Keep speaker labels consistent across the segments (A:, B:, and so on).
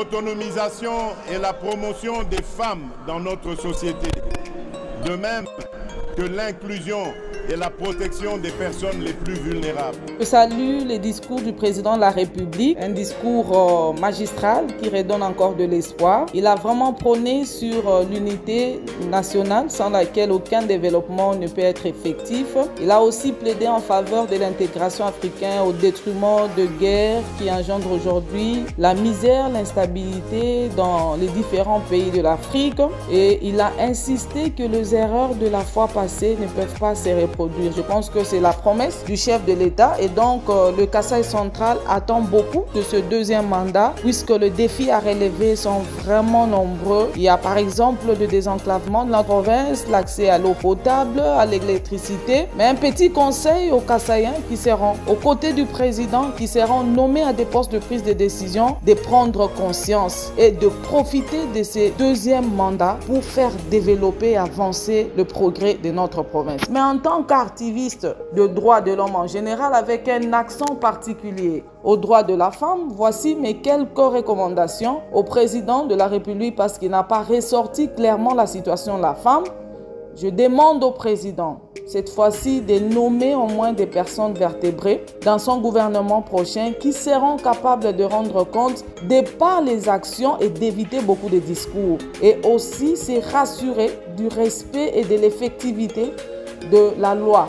A: l'autonomisation et la promotion des femmes dans notre société, de même que l'inclusion et la protection des personnes les plus vulnérables.
B: Je salue les discours du président de la République, un discours magistral qui redonne encore de l'espoir. Il a vraiment prôné sur l'unité nationale sans laquelle aucun développement ne peut être effectif. Il a aussi plaidé en faveur de l'intégration africaine au détriment de guerres qui engendrent aujourd'hui la misère, l'instabilité dans les différents pays de l'Afrique. Et il a insisté que les erreurs de la fois passée ne peuvent pas se reproduire. Je pense que c'est la promesse du chef de l'État et donc le Kasaï central attend beaucoup de ce deuxième mandat puisque les défis à relever sont vraiment nombreux. Il y a par exemple le désenclavement de la province, l'accès à l'eau potable, à l'électricité, mais un petit conseil aux Kasaïens qui seront aux côtés du président, qui seront nommés à des postes de prise de décision, de prendre conscience et de profiter de ces deuxièmes mandats pour faire développer et avancer le progrès de notre province. Mais en tant qu'activiste de droits de l'homme en général, avec un accent particulier aux droits de la femme, voici mes quelques recommandations au président de la République parce qu'il n'a pas ressorti clairement la situation de la femme. Je demande au président, cette fois-ci, de nommer au moins des personnes vertébrées dans son gouvernement prochain qui seront capables de rendre compte de par les actions et d'éviter beaucoup de discours. Et aussi, se rassurer du respect et de l'effectivité de la loi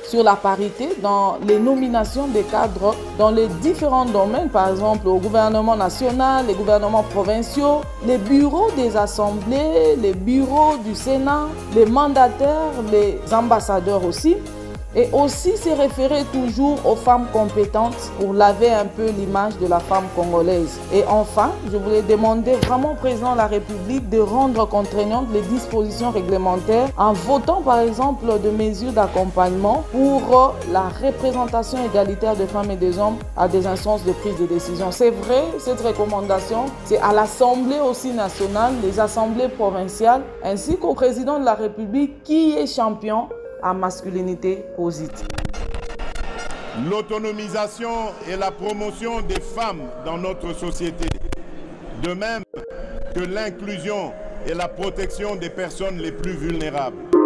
B: sur la parité dans les nominations des cadres dans les différents domaines, par exemple au gouvernement national, les gouvernements provinciaux, les bureaux des assemblées, les bureaux du Sénat, les mandataires, les ambassadeurs aussi. Et aussi se référer toujours aux femmes compétentes pour laver un peu l'image de la femme congolaise. Et enfin, je voulais demander vraiment au président de la République de rendre contraignantes les dispositions réglementaires en votant par exemple de mesures d'accompagnement pour la représentation égalitaire des femmes et des hommes à des instances de prise de décision. C'est vrai, cette recommandation, c'est à l'Assemblée aussi nationale, les assemblées provinciales, ainsi qu'au président de la République qui est champion à masculinité positive.
A: L'autonomisation et la promotion des femmes dans notre société, de même que l'inclusion et la protection des personnes les plus vulnérables.